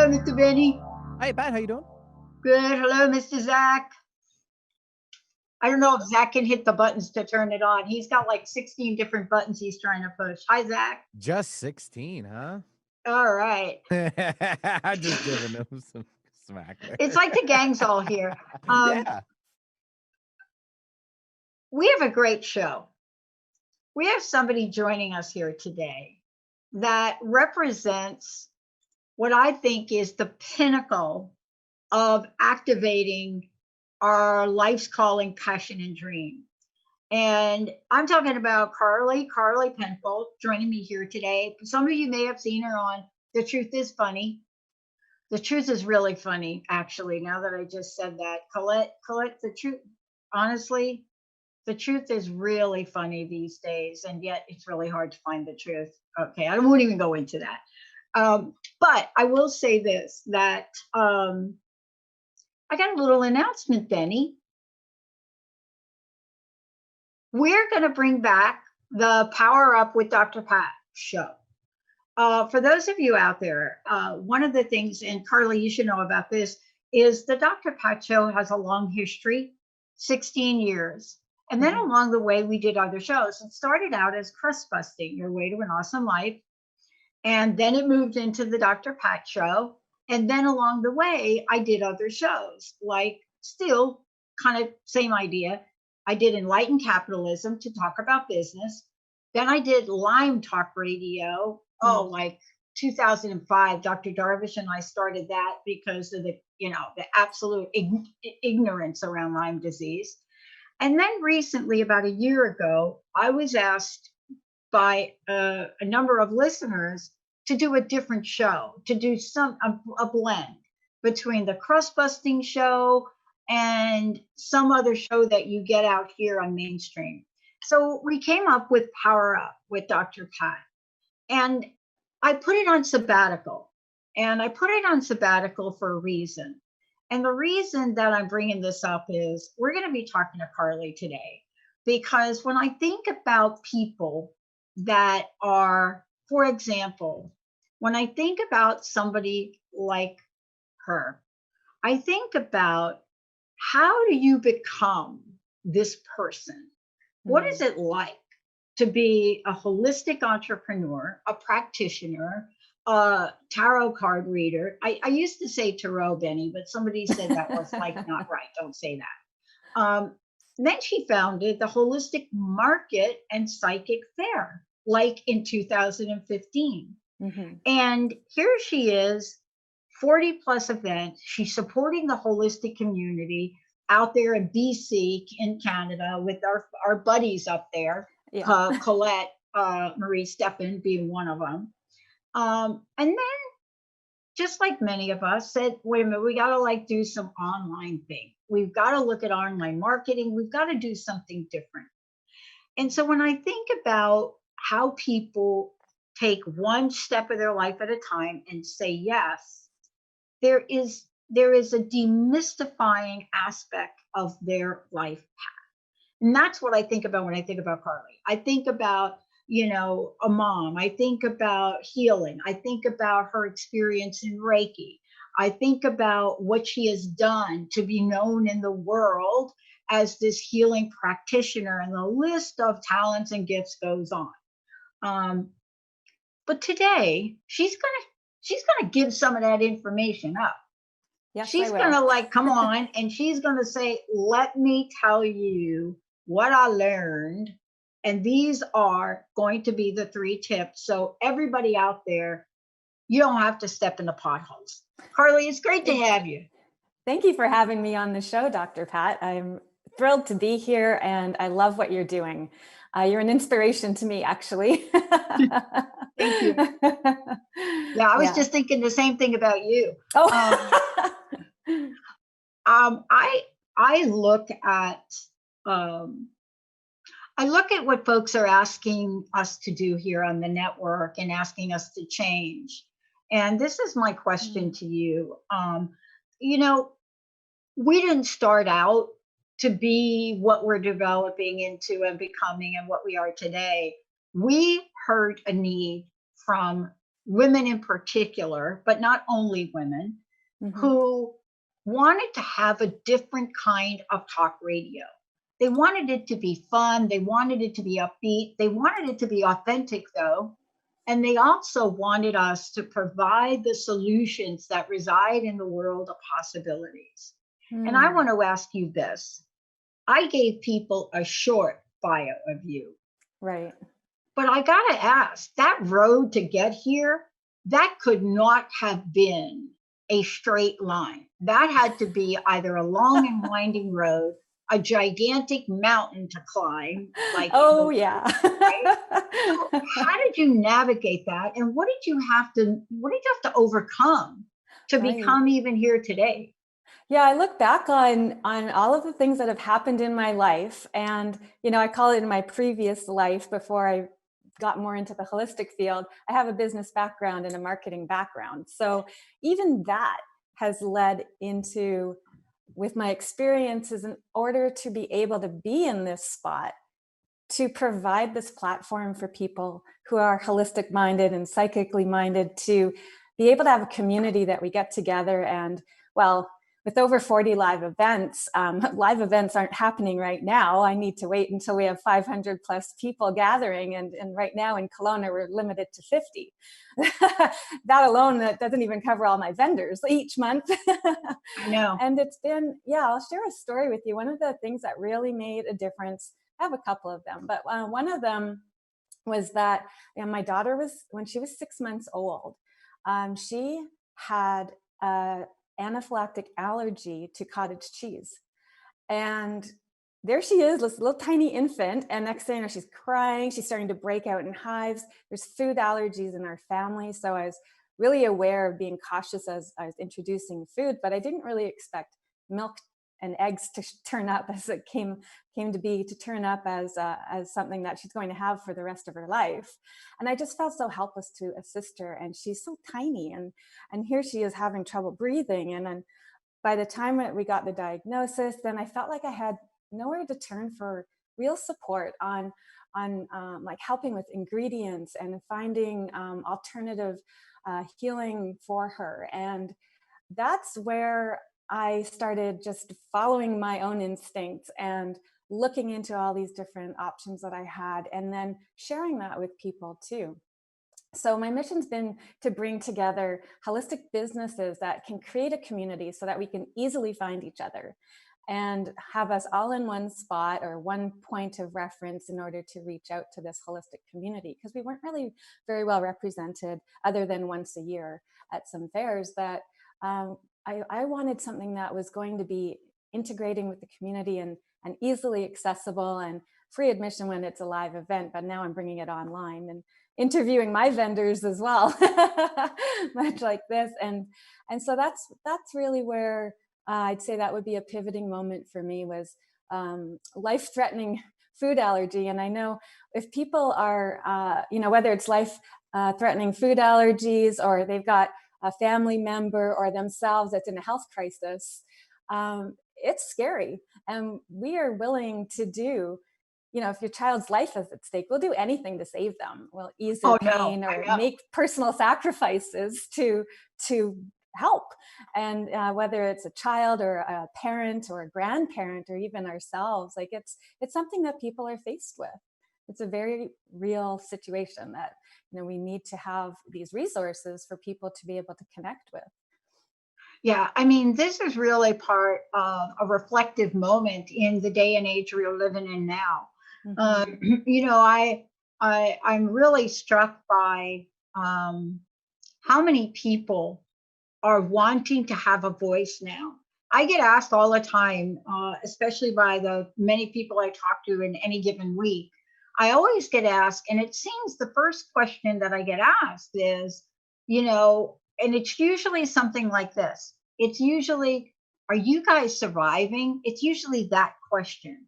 Hello, Mr. Benny. Hi, Pat. How you doing? Good. Hello, Mr. Zach. I don't know if Zach can hit the buttons to turn it on. He's got like 16 different buttons he's trying to push. Hi, Zach. Just 16, huh? All right. I'm just giving him some smack It's there. like the gang's all here. Um, Yeah. we have a great show. We have somebody joining us here today that represents what I think is the pinnacle of activating our life's calling, passion, and dream. And I'm talking about Carly Penfold, joining me here today. Some of you may have seen her on The Truth is Funny. The truth is really funny, actually, now that I just said that. Colette, the truth, honestly, the truth is really funny these days, and yet it's really hard to find the truth. Okay, I won't even go into that. But I will say this, that I got a little announcement, Benny. We're going to bring back the Power Up with Dr. Pat show. For those of you out there, one of the things, and Carly, you should know about this, is the Dr. Pat show has a long history, 16 years. And then along the way, we did other shows. It started out as Crust Busting, Your Way to an Awesome Life. And then it moved into the Dr. Pat show. And then along the way, I did other shows, like still kind of same idea. I did Enlightened Capitalism to talk about business. Then I did Lime Talk Radio. Oh, like 2005, Dr. Darvish and I started that because of the absolute ignorance around Lyme disease. And then recently, about a year ago, I was asked by a number of listeners to do a different show, to do a blend between the crust busting show and some other show that you get out here on mainstream. So we came up with Power Up with Dr. Pat. And I put it on sabbatical. And I put it on sabbatical for a reason. And the reason that I'm bringing this up is we're going to be talking to Carly today. Because when I think about people that are, for example, when I think about somebody like her, I think about how do you become this person? What is it like to be a holistic entrepreneur, a practitioner, a tarot card reader? I used to say tarot, Benny, but somebody said that was like not right. Don't say that. Then she founded the Holistic Market and Psychic Fair, like in 2015. And here she is, 40 plus events. She's supporting the holistic community out there in BC in Canada with our buddies up there, Colette, Marie Steffen being one of them. And then, just like many of us, said, wait a minute, we got to do some online thing. We've got to look at online marketing. We've got to do something different. And so when I think about how people take one step of their life at a time and say yes, there is a demystifying aspect of their life path. And that's what I think about when I think about Carly. I think about, a mom. I think about healing. I think about her experience in Reiki. I think about what she has done to be known in the world as this healing practitioner, and the list of talents and gifts goes on. But today she's gonna give some of that information up. Yes, she's gonna come on and she's gonna say, let me tell you what I learned. And these are going to be the 3 tips. So everybody out there, you don't have to step in the potholes. Carly, it's great to have you. Thank you for having me on the show, Dr. Pat. I'm thrilled to be here and I love what you're doing. You're an inspiration to me, actually. Thank you. Yeah, I was just thinking the same thing about you. Oh. I look at what folks are asking us to do here on the network and asking us to change. And this is my question to you. We didn't start out to be what we're developing into and becoming and what we are today. We heard a need from women in particular, but not only women, Mhm. who wanted to have a different kind of talk radio. They wanted it to be fun. They wanted it to be upbeat. They wanted it to be authentic, though. And they also wanted us to provide the solutions that reside in the world of possibilities. And I Hmm. want to ask you this. I gave people a short bio of you, Right. but I got to ask, that road to get here, that could not have been a straight line. That had to be either a long and winding road, a gigantic mountain to climb, like in the Oh, woods, yeah. right? So how did you navigate that? And what did you have to overcome to Right. become even here today? Yeah, I look back on all of the things that have happened in my life, and I call it in my previous life before I got more into the holistic field. I have a business background and a marketing background, so even that has led into, with my experiences, in order to be able to be in this spot, to provide this platform for people who are holistic minded and psychically minded, to be able to have a community that we get together. And, well, with over 40 live events, live events aren't happening right now. I need to wait until we have 500 plus people gathering. And right now in Kelowna, we're limited to 50. That alone, that doesn't even cover all my vendors each month. I know. And it's been, yeah, I'll share a story with you. One of the things that really made a difference, I have a couple of them, but one of them was that, my daughter was, when she was 6 months old, she had a anaphylactic allergy to cottage cheese. And there she is, this little tiny infant. And next thing you know, she's crying. She's starting to break out in hives. There's food allergies in our family. So I was really aware of being cautious as I was introducing food, but I didn't really expect milk and eggs to turn up as it came to be, to turn up as something that she's going to have for the rest of her life. And I just felt so helpless to assist her. And she's so tiny, and here she is having trouble breathing. And then by the time that we got the diagnosis, then I felt like I had nowhere to turn for real support on like helping with ingredients and finding alternative healing for her. And that's where I started just following my own instincts and looking into all these different options that I had, and then sharing that with people too. So my mission's been to bring together holistic businesses that can create a community so that we can easily find each other and have us all in one spot or one point of reference in order to reach out to this holistic community, because we weren't really very well represented other than once a year at some fairs. That I wanted something that was going to be integrating with the community and easily accessible and free admission when it's a live event. But now I'm bringing it online and interviewing my vendors as well, much like this. And so that's really where I'd say that would be a pivoting moment for me, was life-threatening food allergy. And I know if people are, whether it's life-threatening food allergies, or they've got a family member or themselves that's in a health crisis, it's scary. And we are willing to do, if your child's life is at stake, we'll do anything to save them. We'll ease their Oh no, pain I or know. make personal sacrifices to help. And whether it's a child or a parent or a grandparent or even ourselves, like it's something that people are faced with. It's a very real situation that we need to have these resources for people to be able to connect with. Yeah, I mean, this is really part of a reflective moment in the day and age we're living in now. Mm-hmm. You know, I'm really struck by how many people are wanting to have a voice now. I get asked all the time, especially by the many people I talk to in any given week. I always get asked, and it seems the first question that I get asked is, and it's usually something like this. It's usually, are you guys surviving? It's usually that question.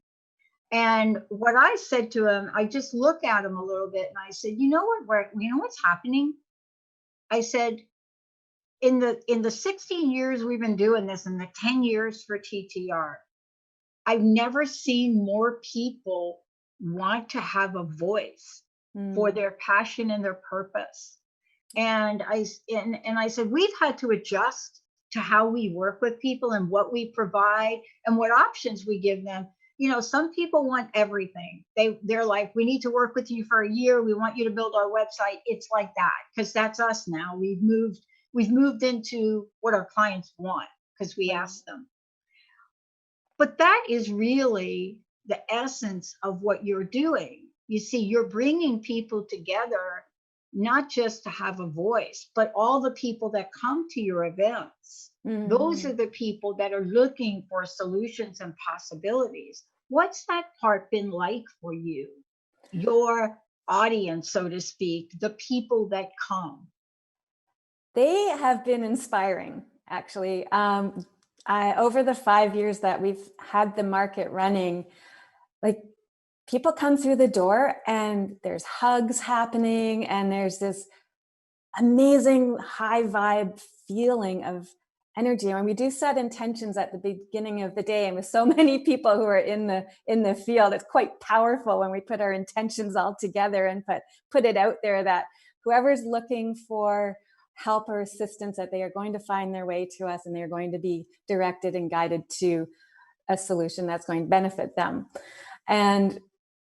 And what I said to him, I just look at him a little bit and I said, you know what's happening? I said, in the 16 years we've been doing this, and the 10 years for TTR, I've never seen more people want to have a voice for Mm. their passion and their purpose. And I said, we've had to adjust to how we work with people and what we provide and what options we give them. You know, some people want everything. They're like, we need to work with you for a year. We want you to build our website. It's like that because that's us now. We've moved into what our clients want because we Right. ask them. But that is really the essence of what you're doing. You see, you're bringing people together, not just to have a voice, but all the people that come to your events. Those Mhm. are the people that are looking for solutions and possibilities. What's that part been like for you? Your audience, so to speak, the people that come. They have been inspiring, actually. Over the 5 years that we've had the market running, like people come through the door and there's hugs happening and there's this amazing high vibe feeling of energy. And we do set intentions at the beginning of the day, and with so many people who are in the field, it's quite powerful when we put our intentions all together and put it out there that whoever's looking for help or assistance, that they are going to find their way to us and they're going to be directed and guided to a solution that's going to benefit them. And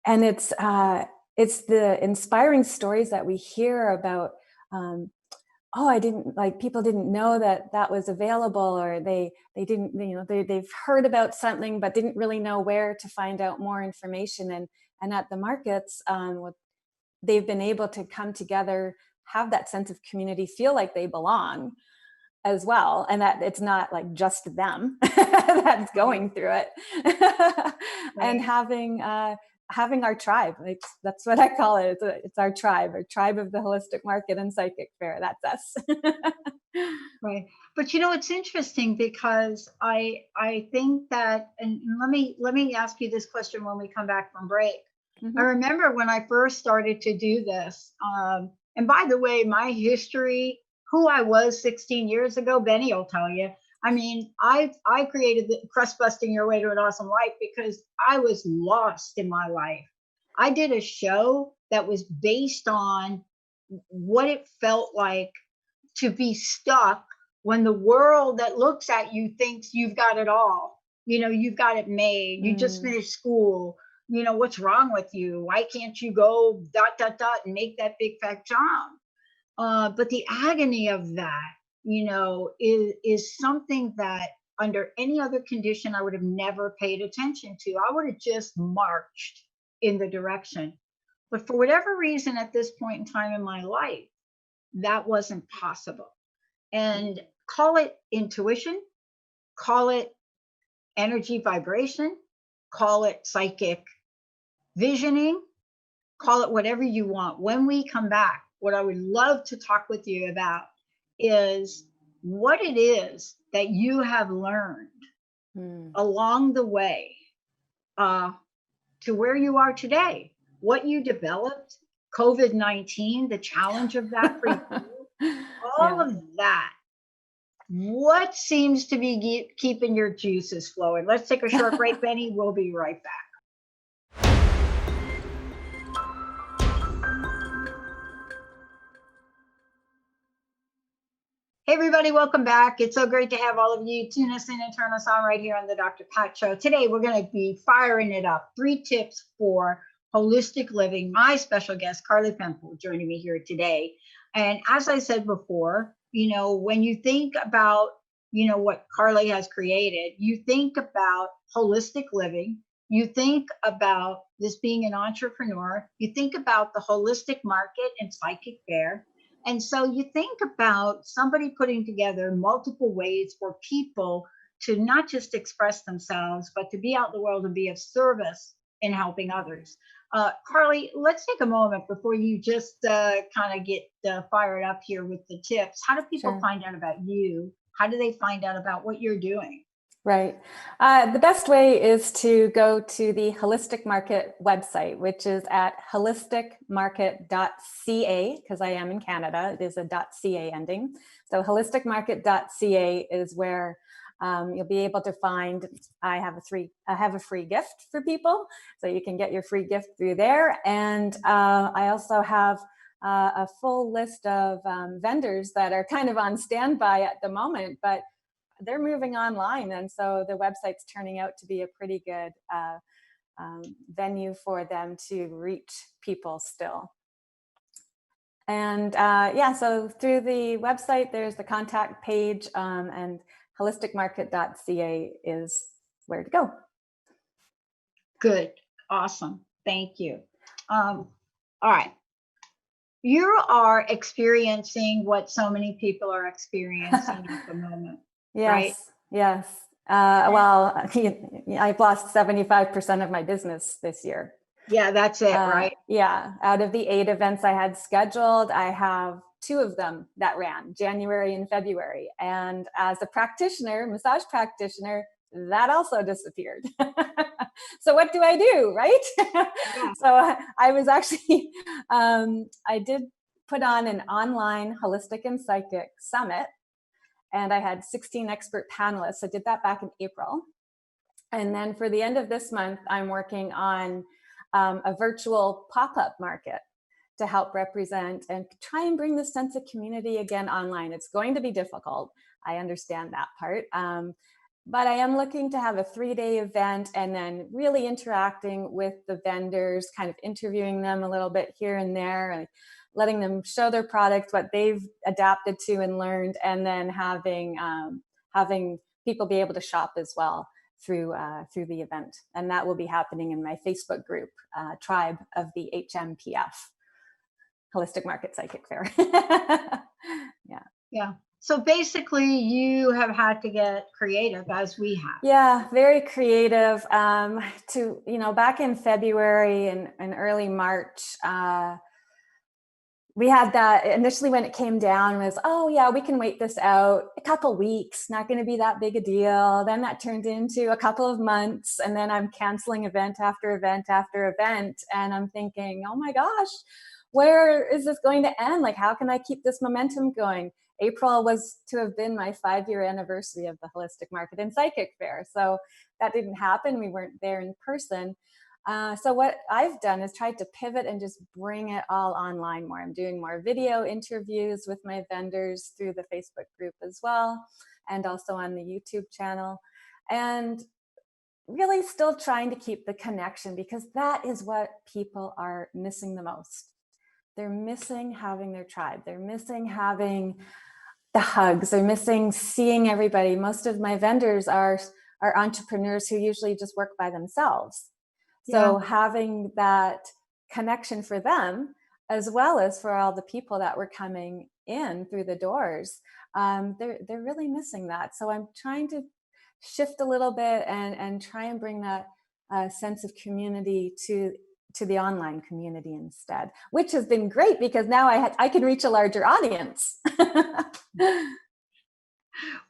it's the inspiring stories that we hear about, oh, I didn't, like, people didn't know that that was available, or they didn't, they've heard about something but didn't really know where to find out more information. And at the markets, they've been able to come together, have that sense of community, feel like they belong as well, and that it's not like just them that's Right, going through it. And right. having our tribe, like, that's what I call it. It's our tribe of the holistic market and psychic fair. That's us. Right. But you know, it's interesting because I think that, and let me ask you this question when we come back from break. I Hmm. remember when I first started to do this, and by the way, my history, who I was 16 years ago, Benny will tell you. I mean, I created the Crust Busting Your Way to an Awesome Life because I was lost in my life. I did a show that was based on what it felt like to be stuck when the world that looks at you thinks you've got it all. You know, you've got it made. You just Mm, finished school. You know, what's wrong with you? Why can't you go dot, dot, dot and make that big fat jump? But the agony of that, is something that under any other condition, I would have never paid attention to. I would have just marched in the direction. But for whatever reason, at this point in time in my life, that wasn't possible. And call it intuition, call it energy vibration, call it psychic visioning, call it whatever you want. When we come back, what I would love to talk with you about is what it is that you have learned mm. along the way, uh, to where you are today, what you developed, COVID-19, the challenge of that for you, all Yeah. of that. What seems to be keeping your juices flowing? Let's take a short break, Benny. We'll be right back. Hey, everybody, welcome back. It's so great to have all of you tune us in and turn us on right here on the Dr. Pat Show. Today, we're going to be firing it up. 3 tips for holistic living. My special guest, Carly Penfold, joining me here today. And as I said before, when you think about, what Carly has created, you think about holistic living. You think about this being an entrepreneur. You think about the holistic market and psychic fair. And so you think about somebody putting together multiple ways for people to not just express themselves, but to be out in the world and be of service in helping others. Carly, let's take a moment before you just kind of get fired up here with the tips. How do people Sure. find out about you? How do they find out about what you're doing? Right. The best way is to go to the Holistic Market website, which is at holisticmarket.ca, because I am in Canada. It is a .ca ending. So holisticmarket.ca is where you'll be able to find. I have a free gift for people, so you can get your free gift through there. And I also have a full list of vendors that are kind of on standby at the moment, but they're moving online. And so the website's turning out to be a pretty good venue for them to reach people still. And yeah, so through the website, there's the contact page, and holisticmarket.ca is where to go. Good. Awesome. Thank you. All right. You are experiencing what so many people are experiencing at the moment. Yes, right? yes. Well, I've lost 75% of my business this year. Yeah, that's it, right? Yeah, out of the 8 events I had scheduled, I have 2 of them that ran, January and February. And as a practitioner, massage practitioner, that also disappeared. So what do I do, right? Yeah. So I was actually, I did put on an online holistic and psychic summit, and I had 16 expert panelists. I did that back in April. And then for the end of this month, I'm working on a virtual pop-up market to help represent and try and bring the sense of community again online. It's going to be difficult. I understand that part. But I am looking to have a 3-day event and then really interacting with the vendors, kind of interviewing them a little bit here and there, and letting them show their products, what they've adapted to and learned, and then having people be able to shop as well through the event. And that will be happening in my Facebook group, Tribe of the HMPF, Holistic Market Psychic Fair. Yeah. Yeah. So basically you have had to get creative, as we have. Yeah, very creative. Back in February and early March, we had that initially when it came down was, oh yeah, we can wait this out a couple weeks, not going to be that big a deal. Then that turned into a couple of months, and then I'm canceling event after event after event. And I'm thinking, oh my gosh, where is this going to end? Like, how can I keep this momentum going? April was to have been my 5-year anniversary of the Holistic Market and Psychic Fair. So that didn't happen. We weren't there in person. So what I've done is tried to pivot and just bring it all online more. I'm doing more video interviews with my vendors through the Facebook group as well, and also on the YouTube channel. And really still trying to keep the connection, because that is what people are missing the most. They're missing having their tribe. They're missing having the hugs. They're missing seeing everybody. Most of my vendors are entrepreneurs who usually just work by themselves. So having that connection for them, as well as for all the people that were coming in through the doors, they're really missing that. So I'm trying to shift a little bit and try and bring that sense of community to the online community instead, which has been great because now I can reach a larger audience.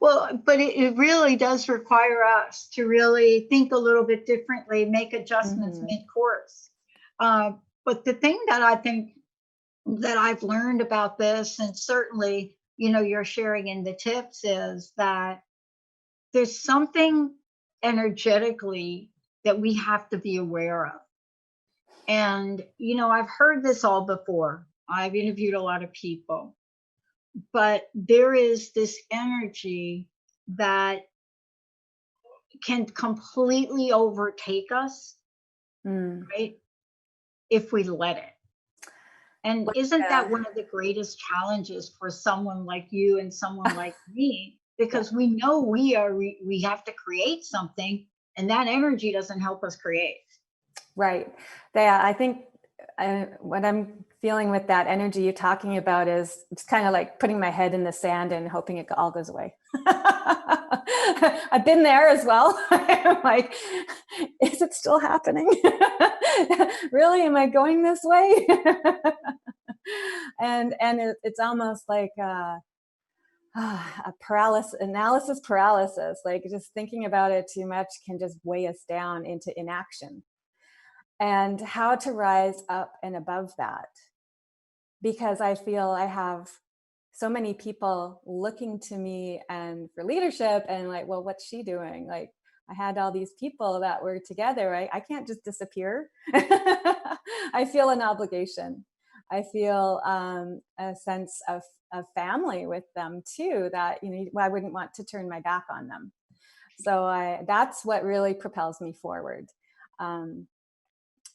Well, but it really does require us to really think a little bit differently, make adjustments mid-course. But the thing that I think that I've learned about this, and certainly, you're sharing in the tips, is that there's something energetically that we have to be aware of. And, I've heard this all before. I've interviewed a lot of people. But there is this energy that can completely overtake us, right? If we let it. And isn't that one of the greatest challenges for someone like you and someone like me? Because we know we have to create something, and that energy doesn't help us create. Right. Yeah, I think what I'm feeling with that energy you're talking about is it's kind of like putting my head in the sand and hoping it all goes away. I've been there as well. I'm like, is it still happening? Really? Am I going this way? and it's almost like a analysis paralysis. Like just thinking about it too much can just weigh us down into inaction. And how to rise up and above that. Because I feel I have so many people looking to me and for leadership and like, well, what's she doing? Like, I had all these people that were together. I can't just disappear. I feel an obligation. I feel a sense of family with them too, that, you know, I wouldn't want to turn my back on them. So that's what really propels me forward. Um,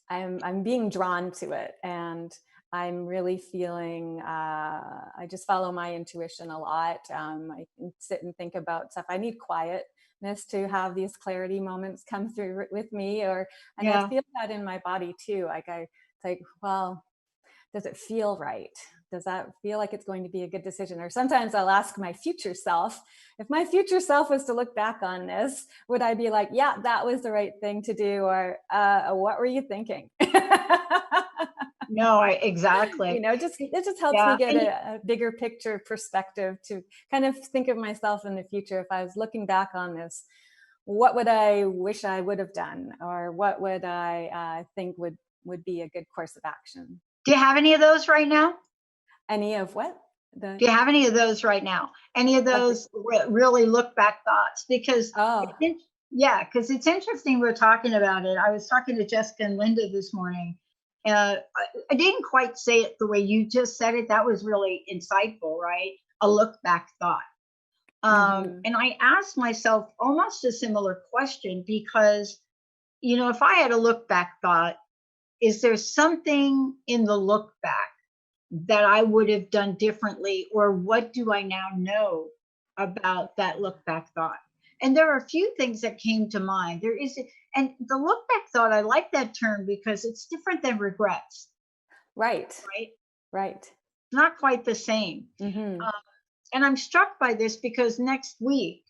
I'm being drawn to it, and I'm really feeling, I just follow my intuition a lot. I can sit and think about stuff. I need quietness to have these clarity moments come through with me, and I Yeah. feel that in my body too. It's like, well, does it feel right? Does that feel like it's going to be a good decision? Or sometimes I'll ask my future self, if my future self was to look back on this, would I be like, yeah, that was the right thing to do? Or what were you thinking? No, exactly. It just helps me Yeah. get a bigger picture perspective to kind of think of myself in the future. If I was looking back on this, what would I wish I would have done? Or what would I think would be a good course of action? Do you have any of those right now? Any of what? Do you have any of those right now? Any of those really look back thoughts? Because Oh, yeah, because it's interesting we're talking about it. I was talking to Jessica and Linda this morning. I didn't quite say it the way you just said it. That was really insightful, right? A look back thought. And I asked myself almost a similar question because, you know, if I had a look back thought, is there something in the look back that I would have done differently, or what do I now know about that look back thought? And there are a few things that came to mind. And the look back thought, I like that term because it's different than regrets, right, right? right. Not quite the same. Mm-hmm. And I'm struck by this because next week,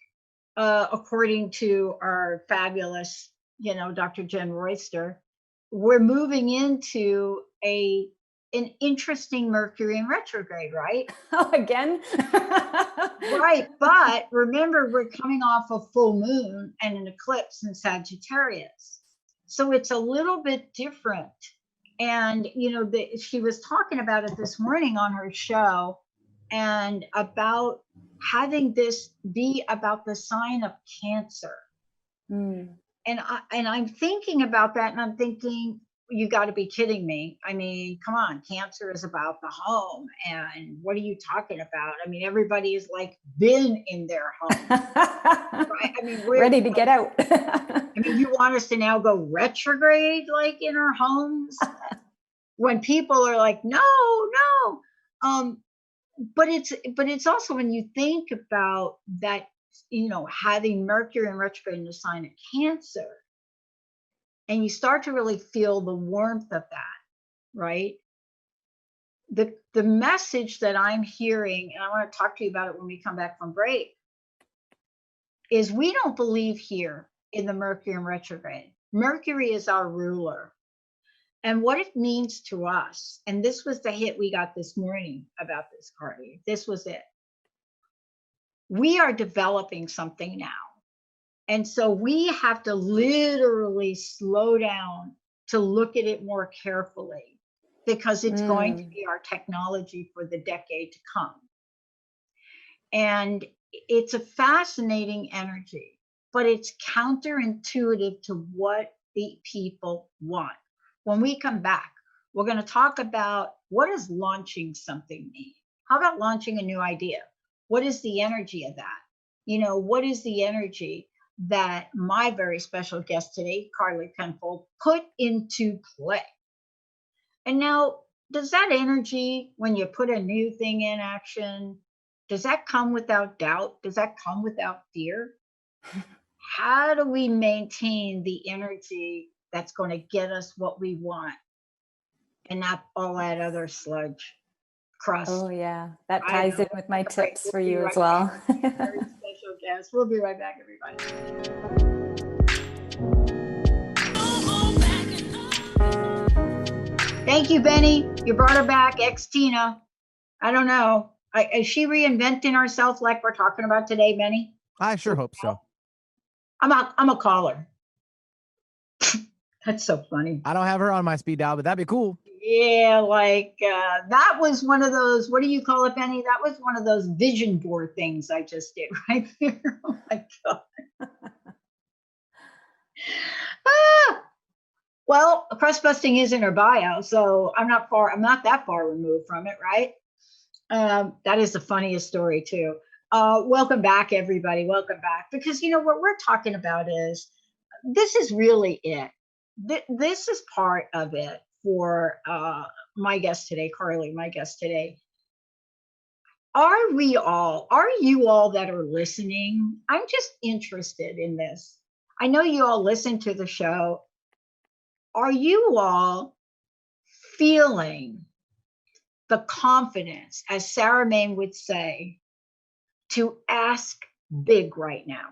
according to our fabulous, you know, Dr. Jen Royster, we're moving into an interesting Mercury in retrograde, right? Oh, again? Right. But remember, we're coming off a full moon and an eclipse in Sagittarius. So it's a little bit different. And, you know, she was talking about it this morning on her show and about having this be about the sign of Cancer. Mm. And I'm thinking about that, and I'm thinking, you got to be kidding me. I mean, come on, Cancer is about the home, and what are you talking about? I mean, everybody is like been in their home, right? I mean, Ready to get out. I mean, you want us to now go retrograde like in our homes when people are like, no, no. But it's also when you think about that, you know, having Mercury in retrograde in the sign of Cancer, and you start to really feel the warmth of that, right? The message that I'm hearing, and I want to talk to you about it when we come back from break, is we don't believe here in the Mercury in retrograde. Mercury is our ruler. And what it means to us, and this was the hit we got this morning about this, Carly. This was it. We are developing something now. And so we have to literally slow down to look at it more carefully because it's going to be our technology for the decade to come. And it's a fascinating energy, but it's counterintuitive to what the people want. When we come back, we're going to talk about what does launching something mean? How about launching a new idea? What is the energy of that? You know, what is the energy that my very special guest today, Carly Penfold, put into play? And now, does that energy, when you put a new thing in action, does that come without doubt? Does that come without fear? How do we maintain the energy that's going to get us what we want and not all that other sludge, crust? Oh, yeah. That I ties know. in with my Right. tips We'll for be you right as well. back. Very special guest. We'll be right back, everybody. Thank you, Benny. You brought her back, ex Tina. I don't know. Is she reinventing herself like we're talking about today, Benny? I sure hope so. I'm a caller. That's so funny. I don't have her on my speed dial, but that'd be cool. Yeah, like that was one of those, what do you call it, Benny? That was one of those vision board things I just did right there. Oh my God. Well, crust busting is in her bio, so I'm not that far removed from it, right? That is the funniest story too. Welcome back, everybody. Welcome back. Because what we're talking about is this is really it. This is part of it for my guest today, Carly, my guest today. Are you all that are listening? I'm just interested in this. I know you all listen to the show. Are you all feeling the confidence, as Sarah Main would say, to ask big right now?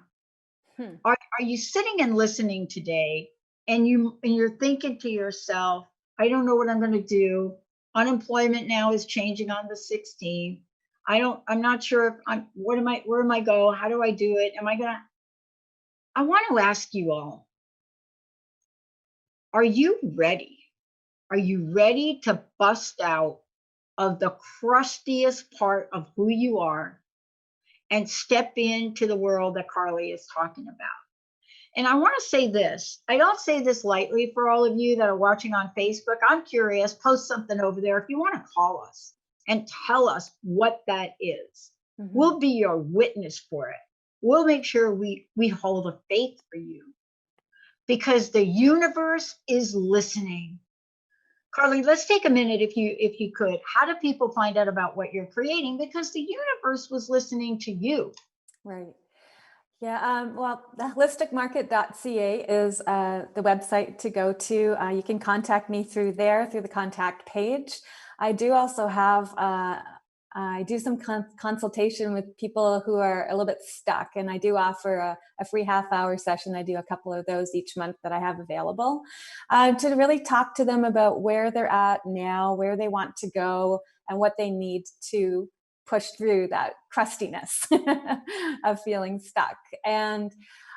Are you sitting and listening today and you're thinking to yourself, I don't know what I'm going to do. Unemployment now is changing on the 16th. I'm not sure if where am I go? How do I do it? I want to ask you all, are you ready? Are you ready to bust out of the crustiest part of who you are and step into the world that Carly is talking about? And I want to say this. I don't say this lightly for all of you that are watching on Facebook. I'm curious, post something over there if you want to call us and tell us what that is. We'll be your witness for it. We'll make sure we hold a faith for you because the universe is listening. Carly, let's take a minute if you could. How do people find out about what you're creating? Because the universe was listening to you. Right. Yeah, well, the holisticmarket.ca is the website to go to. You can contact me through there, through the contact page. I do also have, I do some consultation with people who are a little bit stuck, and I do offer a free half-hour session. I do a couple of those each month that I have available to really talk to them about where they're at now, where they want to go, and what they need to push through that crustiness of feeling stuck. And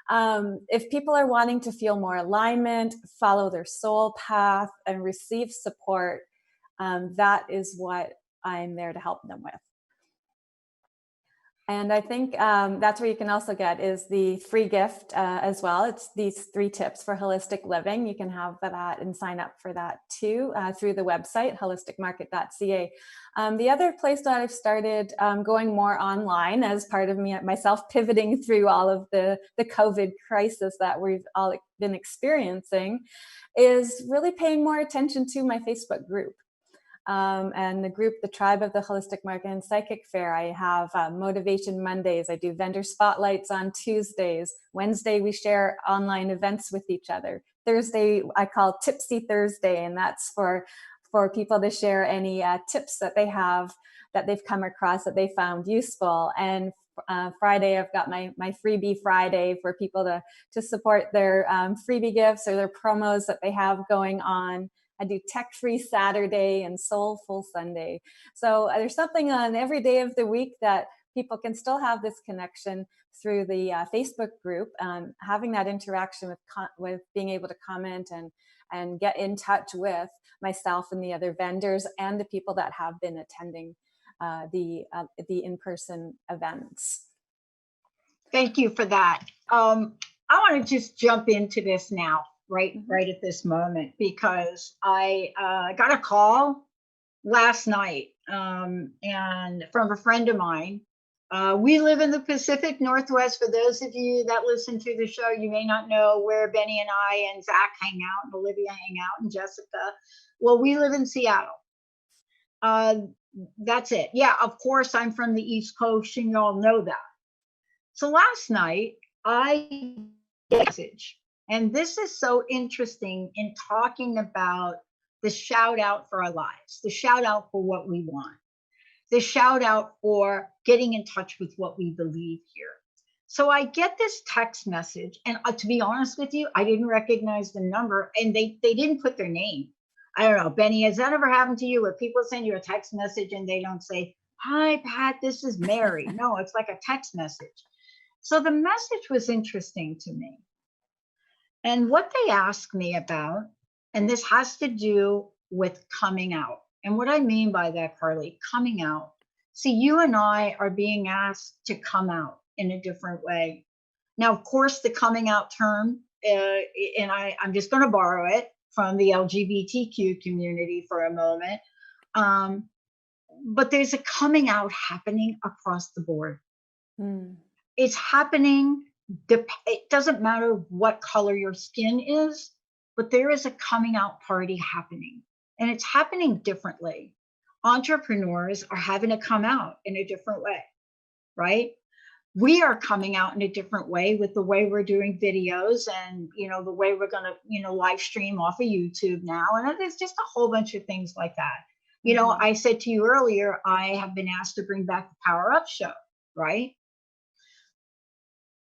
if people are wanting to feel more alignment, follow their soul path, and receive support, that is what I'm there to help them with. And I think that's where you can also get is the free gift as well. It's these 3 tips for holistic living. You can have that and sign up for that too through the website, holisticmarket.ca. The other place that I've started going more online as part of myself pivoting through all of the COVID crisis that we've all been experiencing is really paying more attention to my Facebook group. And the group, the Tribe of the Holistic Market and Psychic Fair. I have Motivation Mondays. I do vendor spotlights on Tuesdays. Wednesday, we share online events with each other. Thursday, I call Tipsy Thursday, and that's for people to share any tips that they have that they've come across that they found useful. And Friday, I've got my freebie Friday for people to support their freebie gifts or their promos that they have going on. I do tech-free Saturday and soulful Sunday. So there's something on every day of the week that people can still have this connection through the Facebook group, having that interaction with being able to comment and get in touch with myself and the other vendors and the people that have been attending the in-person events. Thank you for that. I want to just jump into this now. Right at this moment, because I got a call last night and from a friend of mine. We live in the Pacific Northwest. For those of you that listen to the show, you may not know where Benny and I and Zach hang out, and Olivia hang out, and Jessica. Well, we live in Seattle. That's it. Yeah, of course, I'm from the East Coast, and you all know that. So last night, I message. And this is so interesting in talking about the shout out for our lives, the shout out for what we want, the shout out for getting in touch with what we believe here. So I get this text message, and to be honest with you, I didn't recognize the number, and they didn't put their name. I don't know, Benny, has that ever happened to you where people send you a text message and they don't say, "Hi, Pat, this is Mary"? No, it's like a text message. So the message was interesting to me. And what they asked me about, and this has to do with coming out. And what I mean by that, Carly, coming out. See, you and I are being asked to come out in a different way. Now, of course, the coming out term, and I'm just going to borrow it from the LGBTQ community for a moment. But there's a coming out happening across the board. Mm. It's happening. It doesn't matter what color your skin is, but there is a coming out party happening, and it's happening differently. Entrepreneurs are having to come out in a different way, right? We are coming out in a different way with the way we're doing videos, and the way we're going to live stream off of YouTube now, and there's just a whole bunch of things like that. I said to you earlier, I have been asked to bring back the Power Up show, right?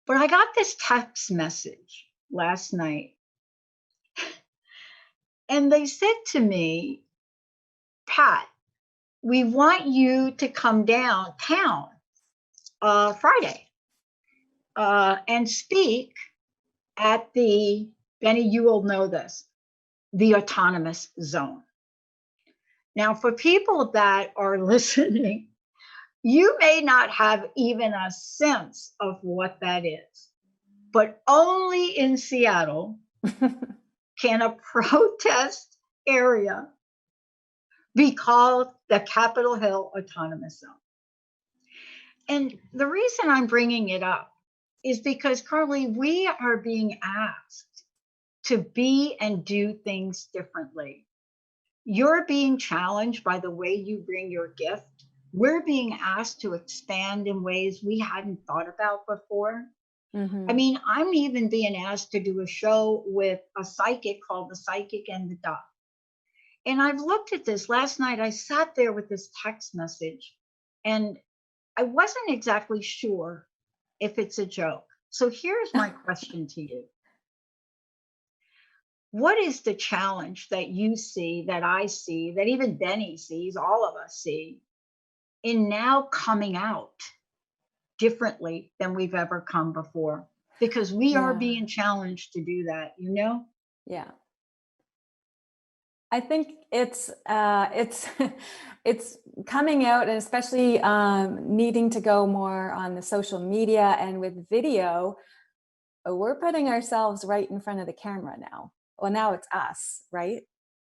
But I got this text message last night, and they said to me, Pat, we want you to come downtown Friday and speak at the, Benny, you will know this, the autonomous zone. Now, for people that are listening, you may not have even a sense of what that is, but only in Seattle can a protest area be called the Capitol Hill Autonomous Zone. And the reason I'm bringing it up is because, Carly, we are being asked to be and do things differently. You're being challenged by the way you bring your gift. We're being asked to expand in ways we hadn't thought about before. I mean, I'm even being asked to do a show with a psychic called The Psychic and the Doc. And I've looked at this last night. I sat there with this text message, and I wasn't exactly sure if it's a joke. So here's my question to you. What is the challenge that you see, that I see, that even Benny sees, all of us see, in now coming out differently than we've ever come before? Because we are being challenged to do that, Yeah. I think it's it's coming out, and especially needing to go more on the social media and with video. We're putting ourselves right in front of the camera now. Well, now it's us, right?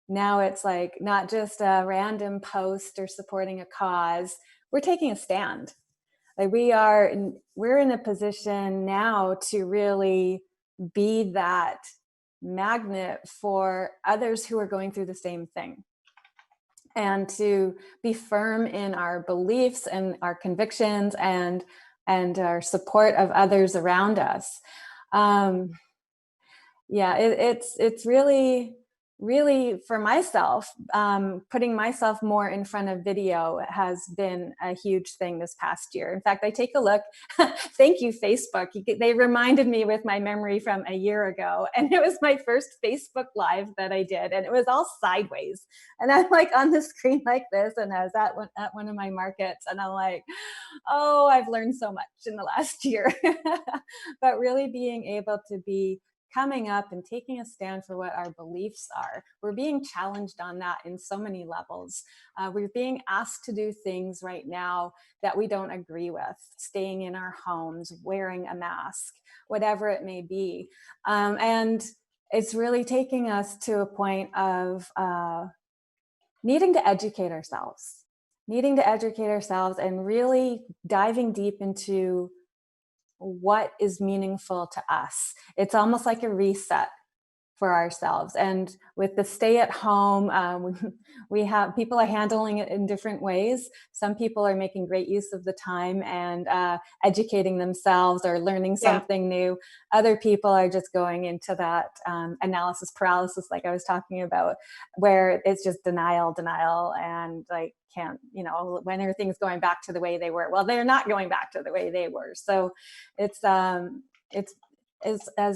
Now it's like not just a random post or supporting a cause. We're taking a stand. Like we're in a position now to really be that magnet for others who are going through the same thing, and to be firm in our beliefs and our convictions and our support of others around us. It's really for myself, putting myself more in front of video has been a huge thing this past year. In fact, I take a look, thank you, Facebook. They reminded me with my memory from a year ago, and it was my first Facebook Live that I did, and it was all sideways. And I'm like on the screen like this, and I was at one of my markets, and I'm like, oh, I've learned so much in the last year. But really being able to be coming up and taking a stand for what our beliefs are. We're being challenged on that in so many levels. We're being asked to do things right now that we don't agree with, staying in our homes, wearing a mask, whatever it may be. And it's really taking us to a point of needing to educate ourselves and really diving deep into what is meaningful to us. It's almost like a reset for ourselves. And with the stay at home, we have people are handling it in different ways. Some people are making great use of the time and educating themselves or learning something new. Other people are just going into that analysis paralysis, like I was talking about, where it's just denial, and like, can't, when are things going back to the way they were? Well, they're not going back to the way they were. So it's as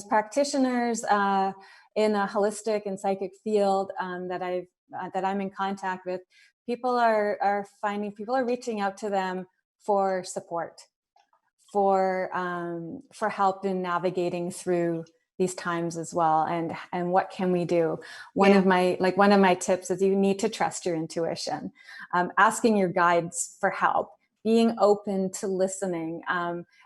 practitioners in a holistic and psychic field that I'm in contact with, people are reaching out to them for support, for help in navigating through these times as well. And what can we do? One of my tips is you need to trust your intuition, asking your guides for help, being open to listening,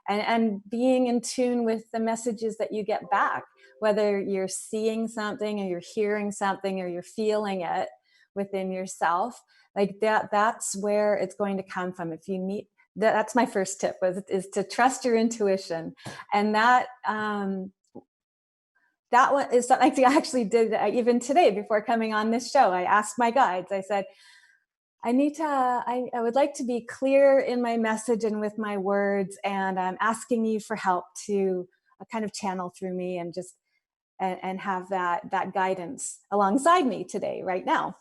and being in tune with the messages that you get back. whether you're seeing something or you're hearing something or you're feeling it within yourself, like that's where it's going to come from. If you need, that's my first tip, is to trust your intuition. And that one is something I actually did even today before coming on this show. I asked my guides, I said, I would like to be clear in my message and with my words, and I'm asking you for help to kind of channel through me and just and have that guidance alongside me today, right now.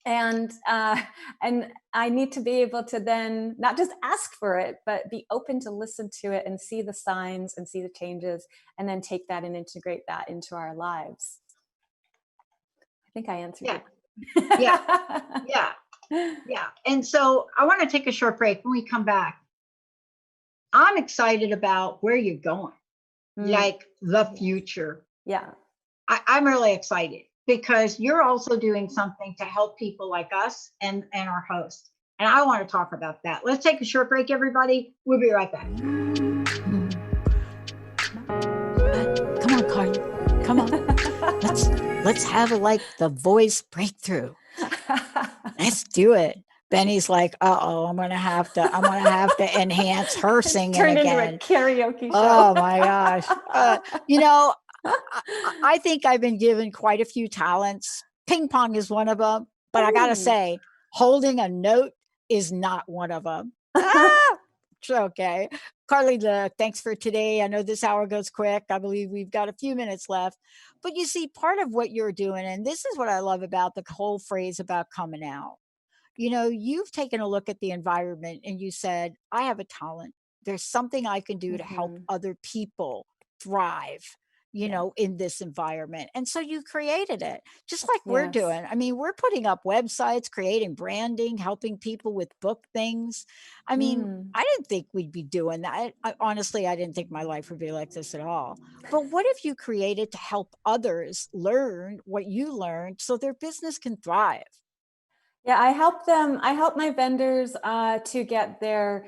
And I need to be able to then not just ask for it, but be open to listen to it and see the signs and see the changes, and then take that and integrate that into our lives. I think I answered Yeah. it. Yeah. Yeah. And so I want to take a short break. When we come back, I'm excited about where you're going, like the future. Yeah. I'm really excited because you're also doing something to help people like us and our hosts. And I want to talk about that. Let's take a short break, everybody. We'll be right back. Come on, Carly. Come on. Let's have like the voice breakthrough. Let's do it. Benny's like, uh-oh, I'm gonna have to enhance her singing Turned again. into a karaoke show. Oh my gosh. I think I've been given quite a few talents. Ping pong is one of them, but I gotta say, holding a note is not one of them. It's okay. Carly, thanks for today. I know this hour goes quick. I believe we've got a few minutes left. But you see, part of what you're doing, and this is what I love about the whole phrase about coming out. You've taken a look at the environment and you said, I have a talent. There's something I can do to help other people thrive, in this environment. And so you created it, just like we're doing. I mean, we're putting up websites, creating branding, helping people with book things. I mean, I didn't think we'd be doing that. Honestly, I didn't think my life would be like this at all. But what if you created to help others learn what you learned so their business can thrive? Yeah, I help my vendors to get their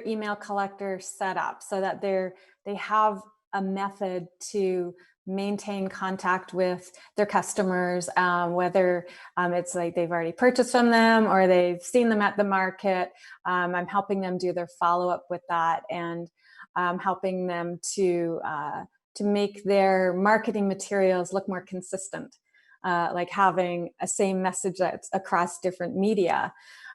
email collector set up so that they have a method to maintain contact with their customers, whether it's like they've already purchased from them or they've seen them at the market. I'm helping them do their follow-up with that, and helping them to make their marketing materials look more consistent. Like having a same message that's across different media.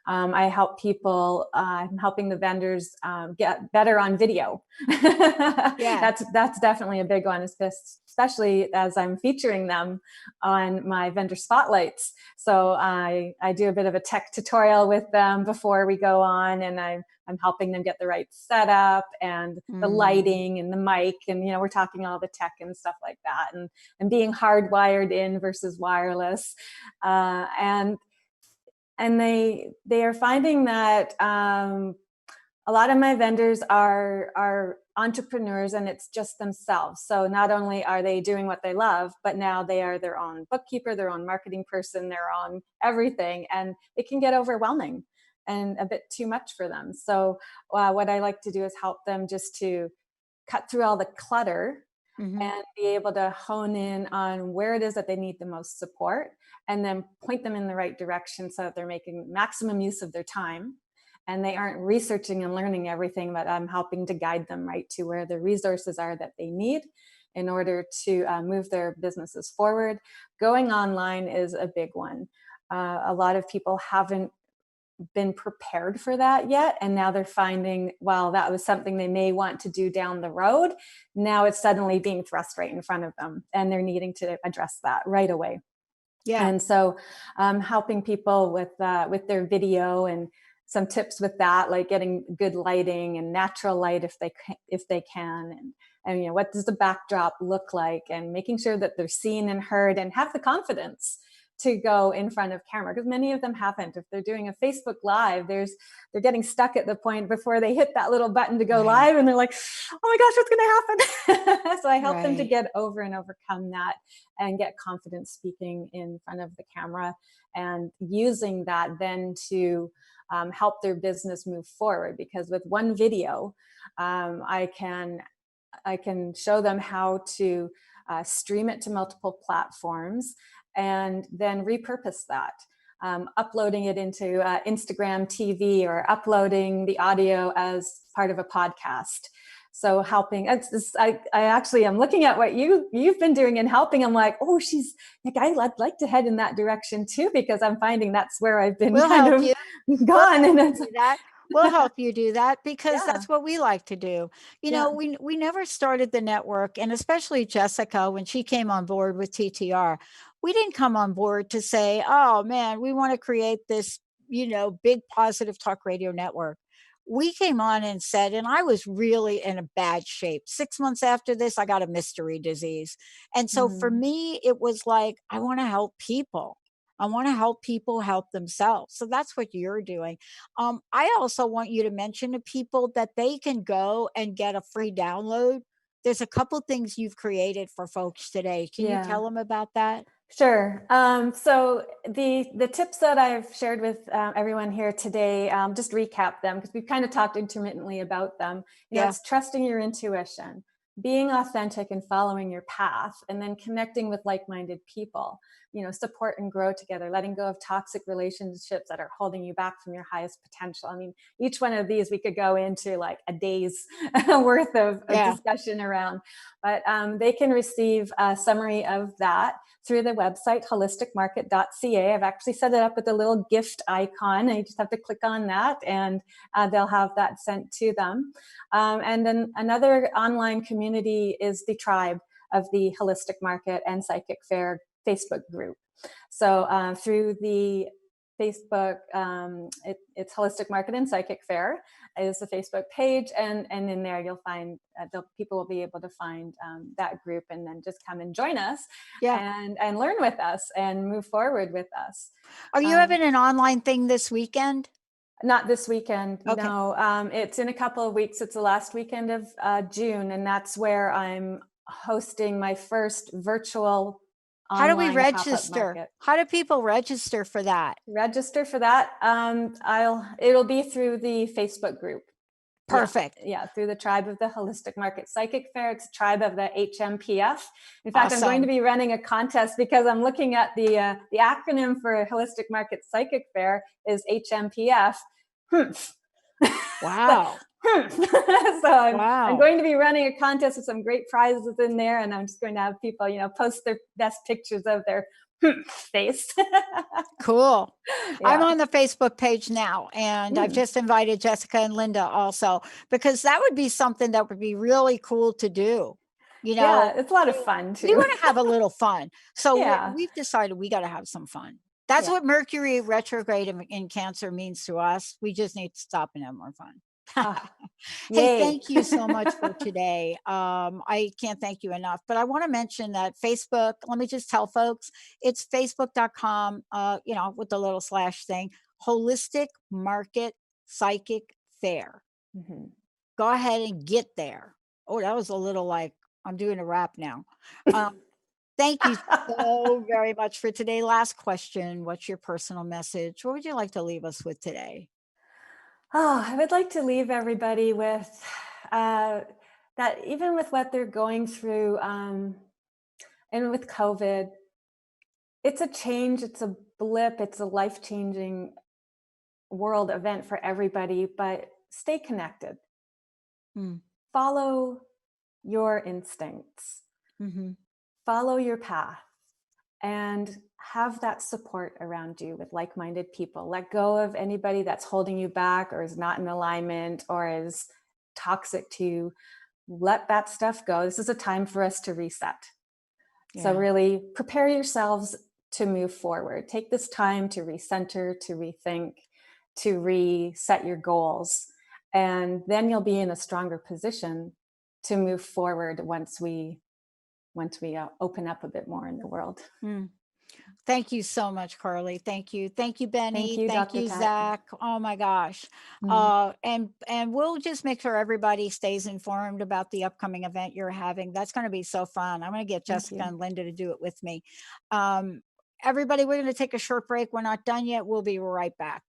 I help people, I'm helping the vendors get better on video. Yeah. That's definitely a big one, especially as I'm featuring them on my vendor spotlights. So I do a bit of a tech tutorial with them before we go on, and I'm helping them get the right setup and the lighting and the mic, and we're talking all the tech and stuff like that, and being hardwired in versus wireless, and they are finding that a lot of my vendors are entrepreneurs, and it's just themselves. So not only are they doing what they love, but now they are their own bookkeeper, their own marketing person, their own everything, and it can get overwhelming and a bit too much for them. So what I like to do is help them just to cut through all the clutter and be able to hone in on where it is that they need the most support, and then point them in the right direction so that they're making maximum use of their time and they aren't researching and learning everything, but I'm helping to guide them right to where the resources are that they need in order to move their businesses forward. Going online is a big one. A lot of people haven't been prepared for that yet, and now they're finding, well, that was something they may want to do down the road. Now it's suddenly being thrust right in front of them, and they're needing to address that right away. Yeah. And so helping people with their video and some tips with that, like getting good lighting and natural light if they can, and what does the backdrop look like, and making sure that they're seen and heard and have the confidence to go in front of camera, because many of them haven't. If they're doing a Facebook Live, they're getting stuck at the point before they hit that little button to go live, and they're like, oh my gosh, what's going to happen? So I help them to get over and overcome that and get confidence speaking in front of the camera, and using that then to help their business move forward. Because with one video, I can show them how to stream it to multiple platforms, and then repurpose that. Uploading it into Instagram TV, or uploading the audio as part of a podcast. So helping, I actually am looking at what you've been doing and helping. I'm like, oh, she's like, I'd like to head in that direction too, because I'm finding that's where I've been We'll kind help of you. gone. We'll And help it's, you that. We'll help you do that, because Yeah. that's what we like to do. You Yeah. know, we never started the network, and especially Jessica, when she came on board with TTR, we didn't come on board to say, oh man, we want to create this, big positive talk radio network. We came on and said, and I was really in a bad shape. 6 months after this, I got a mystery disease. And so for me, it was like, I want to help people. I want to help people help themselves. So that's what you're doing. I also want you to mention to people that they can go and get a free download. There's a couple things you've created for folks today. Can you tell them about that? Sure. So the tips that I've shared with everyone here today, just recap them, because we've kind of talked intermittently about them. It's trusting your intuition, being authentic and following your path, and then connecting with like-minded people. Support and grow together, letting go of toxic relationships that are holding you back from your highest potential. I mean, each one of these we could go into like a day's worth of discussion around, but they can receive a summary of that through the website holisticmarket.ca. I've actually set it up with a little gift icon, and you just have to click on that, and they'll have that sent to them. And then another online community is the Tribe of the Holistic Market and Psychic Fair Facebook group. So through the Facebook, it's Holistic Market and Psychic Fair is the Facebook page, and in there you'll find people will be able to find that group, and then just come and join us and learn with us and move forward with us. Are you having an online thing this weekend? Not this weekend, Okay. no. It's in a couple of weeks. It's the last weekend of June, and that's where I'm hosting my first virtual How do we online pop-up register? market. How do people register for that? Register for that? It'll be through the Facebook group. Perfect. Yeah, through the Tribe of the Holistic Market Psychic Fair. It's Tribe of the HMPF. In fact, Awesome. I'm going to be running a contest, because I'm looking at the acronym for Holistic Market Psychic Fair is HMPF. Wow. So I'm going to be running a contest with some great prizes in there, and I'm just going to have people, post their best pictures of their face. Cool. I'm on the Facebook page now, and I've just invited Jessica and Linda also, because that would be something that would be really cool to do. It's a lot of fun too. We want to have a little fun. So we've decided we got to have some fun. That's what Mercury retrograde in Cancer means to us. We just need to stop and have more fun. Hey, thank you so much for today. I can't thank you enough, but I want to mention that Facebook, let me just tell folks, it's facebook.com, with the little slash thing, Holistic Market Psychic Fair. Go ahead and get there. Oh, that was a little like, I'm doing a rap now. Thank you so very much for today. Last question. What's your personal message? What would you like to leave us with today? Oh, I would like to leave everybody with that even with what they're going through, and with COVID, it's a change, it's a blip, it's a life-changing world event for everybody, but stay connected. Follow your instincts. Follow your path, and have that support around you with like-minded people. Let go of anybody that's holding you back, or is not in alignment, or is toxic to you. Let that stuff go. This is a time for us to reset. So really prepare yourselves to move forward. Take this time to recenter, to rethink, to reset your goals. And then you'll be in a stronger position to move forward once we open up a bit more in the world. Thank you so much, Carly. Thank you. Thank you, Benny. Thank you, Dr. Zach. Oh my gosh. And we'll just make sure everybody stays informed about the upcoming event you're having. That's going to be so fun. I'm going to get Jessica and Linda to do it with me. Everybody, we're going to take a short break. We're not done yet. We'll be right back.